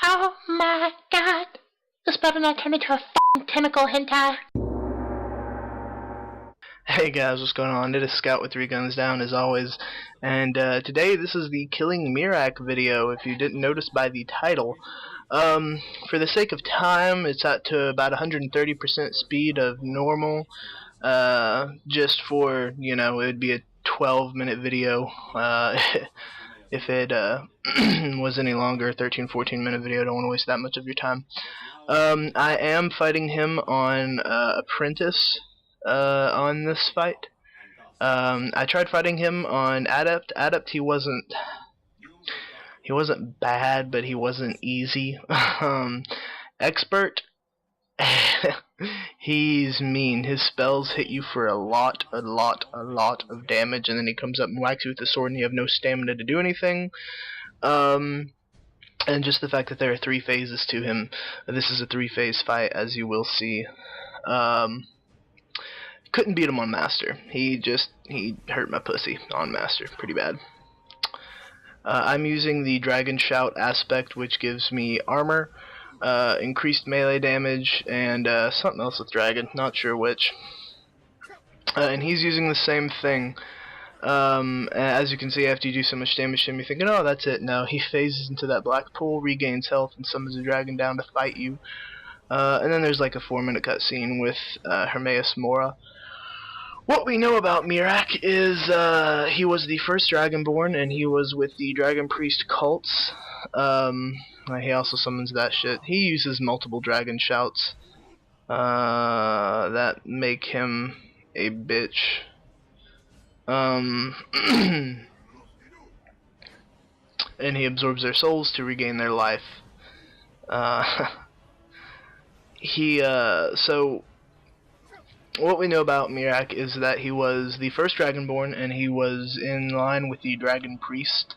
Oh my god. This better not turn into a f***ing tentacle hentai. Hey guys, what's going on? It is Scout with 3 Guns Down as always, and today this is the Killing Miraak video, if you didn't notice by the title. For the sake of time, it's at to about 130% speed of normal, just for, you know, it would be a 12-minute video, if it was any longer, 13-14-minute video. I don't want to waste that much of your time. I am fighting him on Apprentice. On this fight. I tried fighting him on Adept. Adept, he wasn't bad, but he wasn't easy. Expert, he's mean. His spells hit you for a lot of damage, and then he comes up and whacks you with the sword, and you have no stamina to do anything. And just the fact that there are 3 phases to him. This is a 3-phase fight, as you will see. Couldn't beat him on Master. He hurt my pussy on Master pretty bad. I'm using the Dragon Shout aspect, which gives me armor, increased melee damage, and something else with Dragon, not sure which. And he's using the same thing. As you can see, after you do so much damage to him, you're thinking, oh, that's it. No, he phases into that black pool, regains health, and summons a dragon down to fight you. And then there's like a 4-minute cutscene with Hermaeus Mora. What we know about Miraak is he was the first Dragonborn, and he was with the Dragon Priest cults. He also summons that shit. He uses multiple Dragon Shouts that make him a bitch. And he absorbs their souls to regain their life. So what we know about Miraak is that he was the first Dragonborn, and he was in line with the Dragon Priest.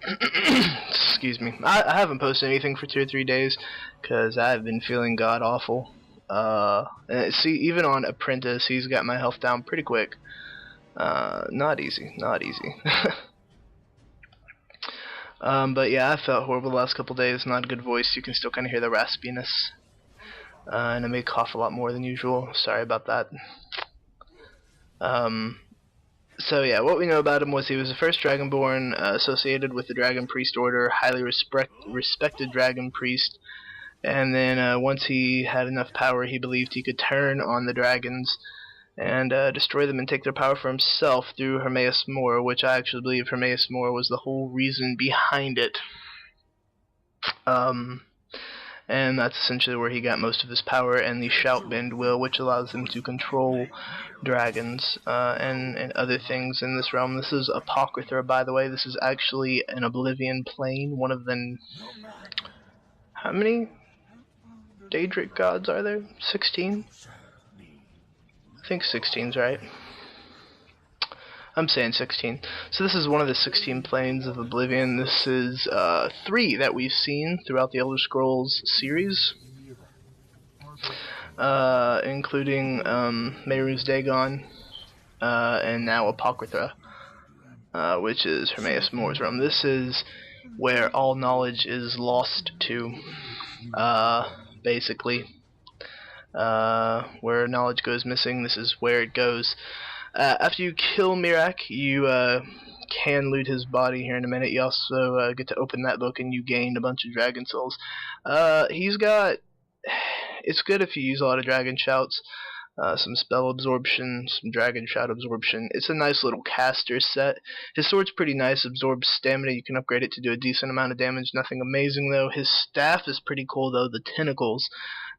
Excuse me. I haven't posted anything for 2 or 3 days because I've been feeling god awful. See, even on Apprentice, he's got my health down pretty quick. Not easy, not easy. But yeah, I felt horrible the last couple days. Not a good voice. You can still kind of hear the raspiness. And I may cough a lot more than usual. Sorry about that. So yeah, what we know about him was he was the first Dragonborn associated with the Dragon Priest Order, highly respected Dragon Priest. And then once he had enough power, he believed he could turn on the dragons and destroy them and take their power for himself through Hermaeus Mora, which I actually believe Hermaeus Mora was the whole reason behind it. And that's essentially where he got most of his power, and the Shout Bend will, which allows him to control dragons and other things in this realm. This is Apocrypha, by the way. This is actually an Oblivion plane, one of the... How many Daedric gods are there? 16? I think 16's right. I'm saying 16. So this is one of the 16 planes of Oblivion. This is 3 that we've seen throughout the Elder Scrolls series, including Meru's Dagon, and now Apocrypha, which is Hermaeus Mora's realm. This is where all knowledge is lost to, basically. Where knowledge goes missing, this is where it goes. After you kill Miraak, you can loot his body here in a minute. You also get to open that book, and you gain a bunch of dragon souls. It's good if you use a lot of dragon shouts, some spell absorption, some dragon shout absorption. It's a nice little caster set. His sword's pretty nice, absorbs stamina. You can upgrade it to do a decent amount of damage. Nothing amazing though. His staff is pretty cool though, the tentacles.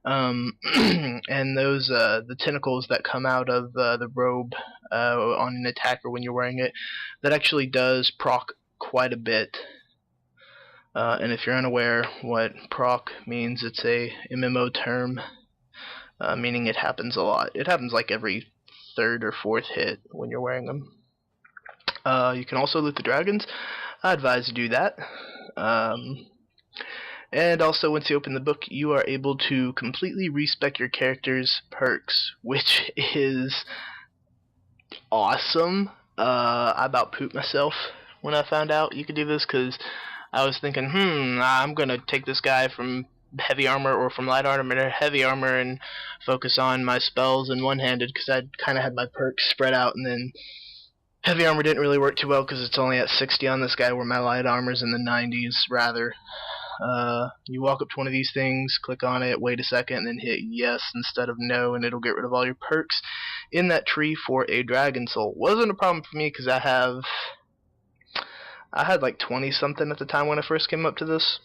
And those the tentacles that come out of the robe on an attacker when you're wearing it, that actually does proc quite a bit. And if you're unaware what proc means, it's a MMO term, meaning it happens a lot. It happens like every 3rd or 4th hit when you're wearing them. You can also loot the dragons. I advise you do that. And also, once you open the book, you are able to completely respec your character's perks, which is awesome. I about pooped myself when I found out you could do this, because I was thinking, I'm gonna take this guy from heavy armor or from light armor to heavy armor and focus on my spells and one-handed, because I kind of had my perks spread out, and then heavy armor didn't really work too well because it's only at 60 on this guy, where my light armor's in the 90s rather. You walk up to one of these things, click on it, wait a second, and then hit yes instead of no, and it'll get rid of all your perks in that tree for a dragon soul. Wasn't a problem for me because I had like 20 something at the time when I first came up to this.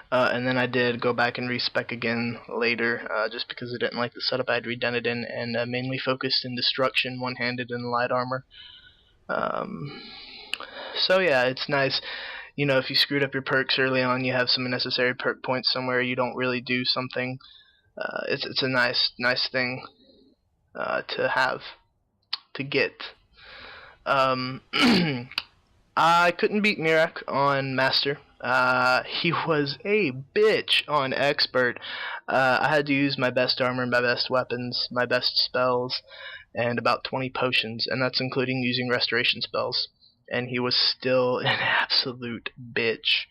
And then I did go back and respec again later, just because I didn't like the setup I had redone it in, and mainly focused in destruction, one-handed, and light armor. So yeah, it's nice. You know, if you screwed up your perks early on, you have some unnecessary perk points somewhere, you don't really do something. It's a nice thing to have, to get. I couldn't beat Miraak on Master. He was a bitch on Expert. I had to use my best armor, my best weapons, my best spells, and about 20 potions, and that's including using restoration spells. And he was still an absolute bitch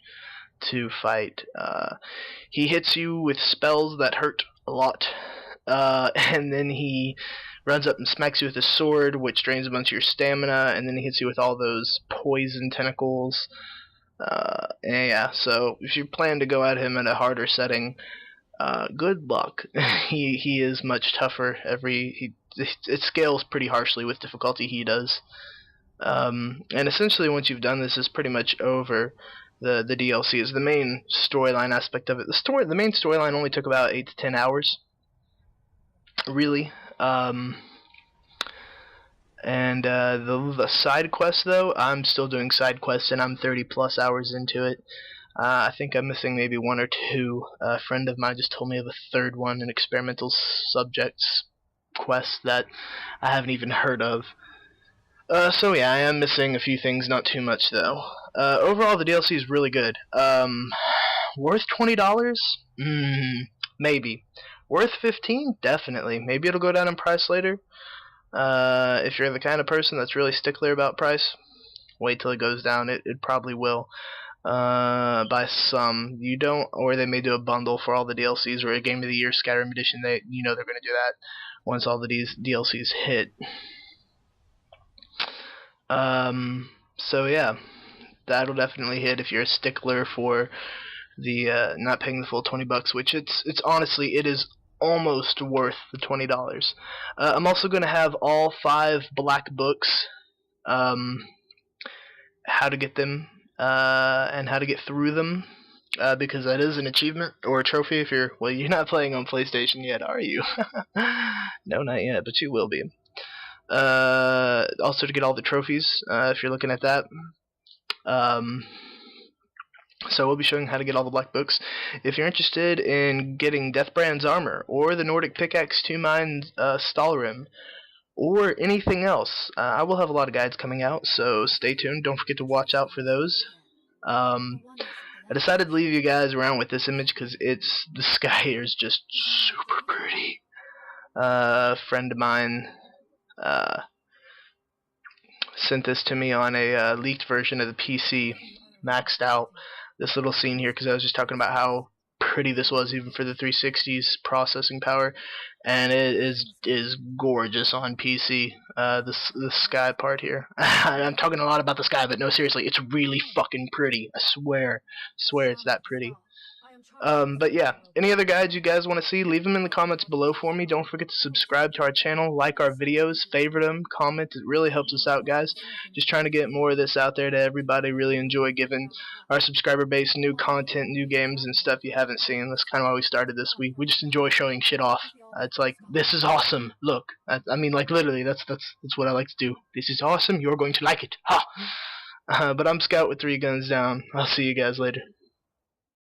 to fight. He hits you with spells that hurt a lot, and then he runs up and smacks you with his sword, which drains a bunch of your stamina, and then he hits you with all those poison tentacles. And yeah, so if you plan to go at him in a harder setting, good luck. He is much tougher. It scales pretty harshly with difficulty he does. And essentially once you've done this, is pretty much over. The DLC is the main storyline aspect of it. The main storyline only took about 8 to 10 hours, really. And the side quests, though, I'm still doing side quests, and I'm 30 plus hours into it. I think I'm missing maybe 1 or 2. A friend of mine just told me of a third one, an experimental subjects quest that I haven't even heard of. So yeah, I am missing a few things, not too much though. Overall, the DLC is really good. Worth $20? Maybe. Worth $15? Definitely. Maybe it'll go down in price later. If you're the kind of person that's really stickler about price, wait till it goes down. It probably will. By some. You don't, or they may do a bundle for all the DLCs, or a Game of the Year Skyrim edition. They're going to do that once all the DLCs hit. So yeah, that'll definitely hit if you're a stickler for the not paying the full $20, which it's honestly, it is almost worth the $20. I'm also going to have all 5 black books, how to get them, and how to get through them, because that is an achievement or a trophy if you're not playing on PlayStation yet, are you? No, not yet, but you will be. Also to get all the trophies, if you're looking at that. So we'll be showing how to get all the black books. If you're interested in getting Deathbrand's armor, or the Nordic Pickaxe 2 Mine Stalrim, or anything else, I will have a lot of guides coming out, so stay tuned. Don't forget to watch out for those. I decided to leave you guys around with this image because the sky here is just super pretty. A friend of mine sent this to me on a leaked version of the PC, maxed out. This little scene here, because I was just talking about how pretty this was even for the 360's processing power, and it is gorgeous on PC. The sky part here. I'm talking a lot about the sky, but no, seriously, it's really fucking pretty. I swear it's that pretty. But yeah, any other guides you guys want to see, leave them in the comments below for me. Don't forget to subscribe to our channel, like our videos, favorite them, comment. It really helps us out, guys. Just trying to get more of this out there to everybody. Really enjoy giving our subscriber base new content, new games, and stuff you haven't seen. That's kind of why we started this week. We just enjoy showing shit off. It's like, this is awesome. Look, I mean, like, literally, that's what I like to do. This is awesome. You're going to like it. Ha! But I'm Scout with 3 guns down. I'll see you guys later.